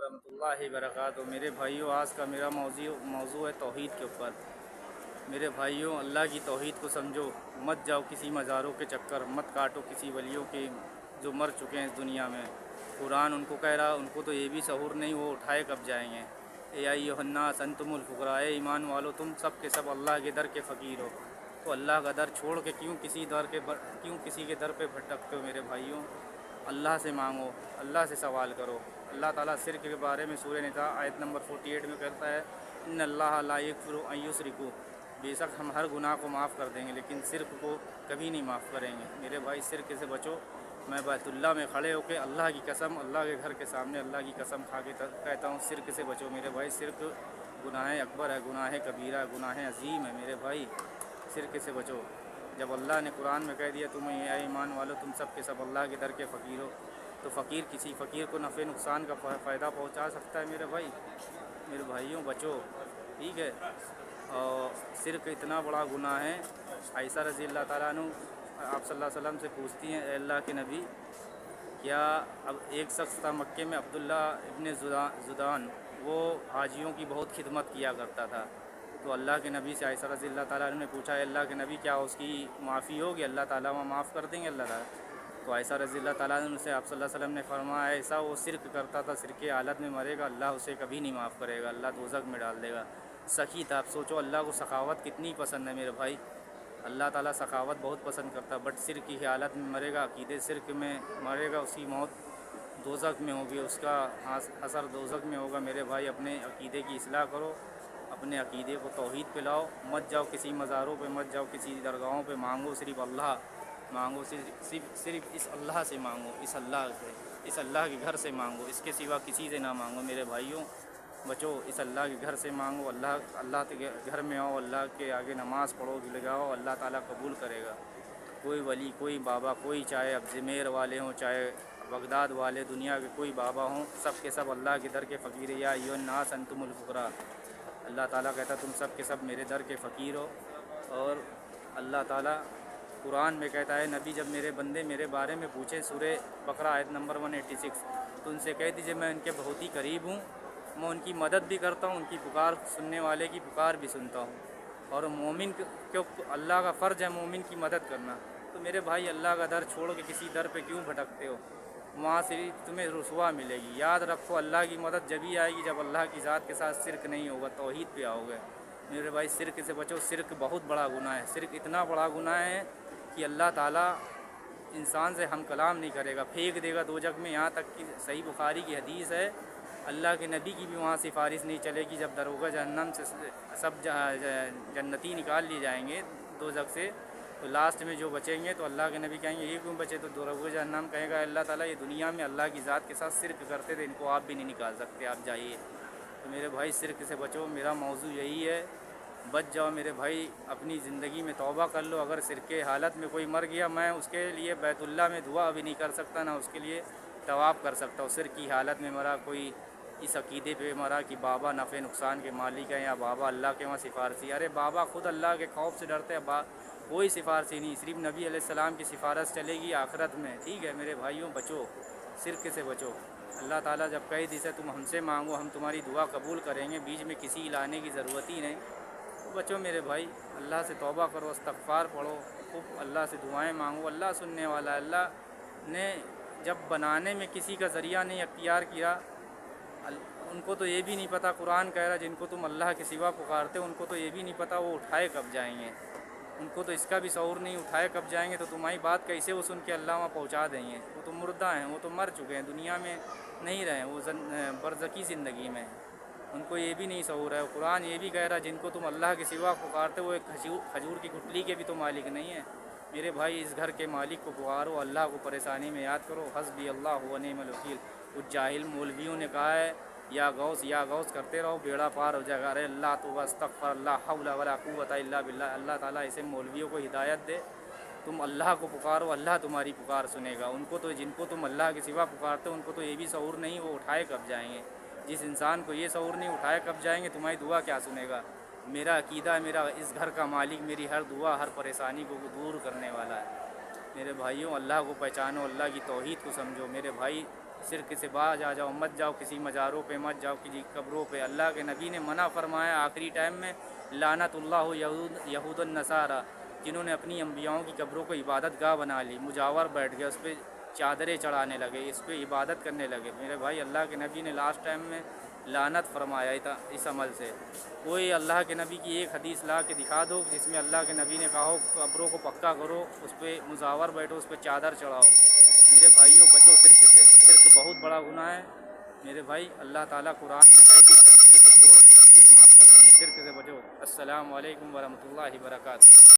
वरहमतुल्लाहि वबरकातुहू। मेरे भाइयों, आज का मेरा मौजू है तौहीद के ऊपर। मेरे भाइयों, अल्लाह की तौहीद को समझो, मत जाओ किसी मज़ारों के चक्कर, मत काटो किसी वलियों के जो मर चुके हैं इस दुनिया में। कुरान उनको कह रहा, उनको तो ये भी शऊर नहीं, वो उठाए कब जाएंगे। ए अय्युहन्नास अंतुमुल फुक़रा, ए ईमान वालो तुम सब के सब अल्लाह के दर के फ़कीर हो। तो अल्लाह का दर छोड़ के क्यों किसी के दर पे भटकते हो। मेरे भाइयों, अल्लाह से मांगो, अल्लाह से सवाल करो। अल्लाह ताला शिर्क के बारे में सूरह निसा आयत नंबर 48 में कहता है, इन्नल्लाह ला यग़फ़िरु अन युश्रिकू, बेशक हम हर गुनाह को माफ़ कर देंगे लेकिन शिर्क को कभी नहीं माफ़ करेंगे। मेरे भाई, शिर्क से बचो। मैं बैतुल्लाह में खड़े होकर अल्लाह की कसम, अल्लाह के घर के सामने अल्लाह की कसम खा के कहता हूँ, शिर्क से बचो। मेरे भाई, शिर्क गुनाह अकबर है, गुनाह कबीरा है, गुनाह अजीम है। मेरे भाई, शिर्क से बचो। जब अल्लाह ने कुरान में कह दिया, तुम्हें या ईमान वालो तुम सब के सब अल्लाह के दर के फ़कीर हो, तो फ़कीर किसी फ़कीर को नफ़े नुकसान का फ़ायदा पहुँचा सकता है। मेरे भाई, मेरे भाइयों, बचो, ठीक है। और शिर्क इतना बड़ा गुनाह है। आयशा रज़ी अल्लाह ताला अन्हु आप सल्लल्लाहु अलैहि वसल्लम से पूछती हैं, अल्लाह के नबी, क्या अब एक शख्स था मक्के में, अब्दुल्ला इब्न जुदान, वो हाजियों की बहुत खिदमत किया करता था। तो अल्लाह के नबी से आयशा रज़ी अल्लाह ताला अन्हु ने पूछा, अल्लाह के नबी, क्या उसकी माफ़ी होगी, अल्लाह ताला वहाँ माफ़ कर देंगे अल्लाह ताला। तो आयशा रज़ी अल्लाह ताला अन्हु से आप सल्लल्लाहु अलैहि वसल्लम ने फरमाया, ऐसा वो शिर्क करता था, शिर्क की हालत में मरेगा, अल्लाह उसे कभी नहीं माफ़ करेगा, अल्लाह दोज़ख में डाल देगा। सखी था। आप सोचो, अल्लाह को सखावत कितनी पसंद है। मेरे भाई, अल्लाह ताला सखावत बहुत पसंद करता है, बट शिर्क की हालत में मरेगा, अकीदे शिर्क में मरेगा, उसकी मौत दोज़ख में होगी, उसका असर दोज़ख में होगा। मेरे भाई, अपने अकीदे की इस्लाह करो, अपने अकीदे को तौहीद पे लाओ। मत जाओ किसी मज़ारों पे, मत जाओ किसी दरगाहों पे, मांगो सिर्फ़ अल्लाह मांगो, सिर्फ इस अल्लाह से मांगो, इस अल्लाह से, इस अल्लाह के घर से मांगो, इसके सिवा किसी से ना मांगो। मेरे भाइयों, बचो, इस अल्लाह के घर से मांगो। अल्लाह के घर में आओ, अल्लाह के आगे नमाज़ पढ़ो, लगाओ, अल्लाह ताला कबूल करेगा। कोई वली, कोई बाबा, कोई चाहे अजमेर वाले हों, चाहे बगदाद वाले, दुनिया के कोई बाबा हों, सब के सब अल्लाह के दर के फ़कीर। या अय्युहन्नास अंतुमुल फुक़रा, अल्लाह ताला कहता तुम सब के सब मेरे दर के फ़कीर हो। और अल्लाह ताला कुरान में कहता है, नबी जब मेरे बंदे मेरे बारे में पूछें, सूरह बकरा आयत नंबर 186, तो उनसे कह दीजिए मैं उनके बहुत ही करीब हूँ, मैं उनकी मदद भी करता हूँ, उनकी पुकार, सुनने वाले की पुकार भी सुनता हूँ। और मोमिन क्यों, अल्लाह का फ़र्ज़ है मोमिन की मदद करना। तो मेरे भाई, अल्लाह का दर छोड़ के किसी दर पे क्यों भटकते हो। वहाँ से तुम्हें रुसवा मिलेगी। याद रखो, अल्लाह की मदद जब ही आएगी जब अल्लाह की ज़ात के साथ शिर्क नहीं होगा, तौहीद पे आओगे। मेरे भाई, शिर्क से बचो। शिर्क बहुत बड़ा गुनाह है। शिर्क इतना बड़ा गुनाह है कि अल्लाह ताला इंसान से हम कलाम नहीं करेगा, फेंक देगा दोज़ख में। यहाँ तक कि सही बुखारी की हदीस है, अल्लाह के नबी की भी वहाँ सिफारिश नहीं चलेगी। जब दरोगा जहन्नम से सब जन्नती निकाल लिए जाएंगे दोज़ख से, तो लास्ट में जो बचेंगे तो अल्लाह के नबी कहेंगे, ये क्यों बचे। तो दरोगा जहन्नम कहेगा, अल्लाह ताला ये दुनिया में अल्लाह की ज़ात के साथ शिर्क करते थे, इनको आप भी नहीं निकाल सकते, आप जाइए। तो मेरे भाई, शिर्क से बचो। मेरा मौजू यही है, बच जाओ मेरे भाई। अपनी ज़िंदगी में तौबा कर लो। अगर शिर्क के हालत में कोई मर गया, मैं उसके लिए बैतुल्लाह में दुआ भी नहीं कर सकता, ना उसके लिए तवाफ़ कर सकता हूँ। शिर्क की हालत में मरा, कोई इस अकीदे पे मरा कि बाबा नफ़े नुकसान के मालिक हैं, या बाबा अल्लाह के वहाँ सिफारसी। अरे बाबा खुद अल्लाह के खौफ से डरते हैं, कोई सिफारसी नहीं, सिर्फ नबी अलैहिस्सलाम की सिफारश चलेगी आखिरत में, ठीक है। मेरे भाइयों, बचो, शिर्क से बचो। अल्लाह ताला जब कह दी से तुम हमसे मांगो, हम तुम्हारी दुआ कबूल करेंगे, बीच में किसी लाने की ज़रूरत ही नहीं। तो बचो मेरे भाई, अल्लाह से तौबा करो, इस्तग़फ़ार पढ़ो, खूब अल्लाह से दुआएं मांगो। अल्लाह सुनने वाला है। अल्लाह ने जब बनाने में किसी का ज़रिया नहीं अख्तियार किया, उनको तो ये भी नहीं पता, कुरान कह रहा है, जिनको तुम अल्लाह के सिवा पुकारते हो उनको तो ये भी नहीं पता वो उठाए कब जाएंगे। उनको तो इसका भी शऊर नहीं, उठाए कब जाएंगे। तो तुम्हारी बात कैसे वो सुन के अल्लाह वहाँ पहुँचा देंगे। वो तो मुर्दा हैं, वो तो मर चुके हैं, दुनिया में नहीं रहे, वो बरज़की ज़िंदगी में। उनको ये भी नहीं शऊर है। कुरान ये भी कह रहा है, जिनको तुम अल्लाह के सिवा पुकारते हो वो एक खजूर की गुठली के भी तो मालिक नहीं है। मेरे भाई, इस घर के मालिक को पुकारो, अल्लाह को परेशानी में याद करो। हस्बी अल्लाह व निअमल वकील। कुछ जाहिल मौलवियों ने कहा है, या गौस करते रहो, बेड़ा पार हो जाएगा। अरे अल्लाह तो अस्तग़फ़िर, ला हौला वला कुव्वता इल्ला बिल्लाह। अल्लाह ताला ऐसे मौलवियों को हिदायत दे। तुम अल्लाह को पुकारो, अल्लाह तुम्हारी पुकार सुनेगा। उनको तो, जिनको तुम अल्लाह के सिवा पुकारते हो, उनको तो ये भी शऊर नहीं, वो उठाए कब जाएंगे। जिस इंसान को ये शऊर नहीं, उठाए कब जाएंगे, तुम्हारी दुआ क्या सुनेगा। मेरा अकीदा है, मेरा इस घर का मालिक मेरी हर दुआ, हर परेशानी को दूर करने वाला है। मेरे भाइयों, अल्लाह को पहचानो, अल्लाह की तौहीद को समझो। मेरे भाई, شرک سے باز آ جاؤ، مت جاؤ کسی مزاروں پہ، مت جاؤ کسی قبروں پہ۔ اللہ کے نبی نے منع فرمایا آخری ٹائم میں، لعنت اللہ یہود النصارہ، جنہوں نے اپنی انبیاؤں کی قبروں کو عبادت گاہ بنا لی، مجاور بیٹھ گئے، اس پہ چادریں چڑھانے لگے، اس پہ عبادت کرنے لگے۔ میرے بھائی، اللہ کے نبی نے لاسٹ ٹائم میں لعنت فرمایا تھا اس عمل سے۔ کوئی اللہ کے نبی کی ایک حدیث لا کے دکھا دو جس میں اللہ کے نبی نے کہا ہو قبروں کو پکا کرو، اس پہ مجاور بیٹھو، اس پہ چادر چڑھاؤ۔ میرے بھائیوں، بچو شرک سے، شرک بہت بڑا گناہ ہے میرے بھائی۔ اللہ تعالیٰ قرآن میں کہہ کہ شرک چھوڑ کے سب کچھ معاف کرتے ہیں، شرک سے بچو۔ السلام علیکم ورحمۃ اللہ وبرکاتہ۔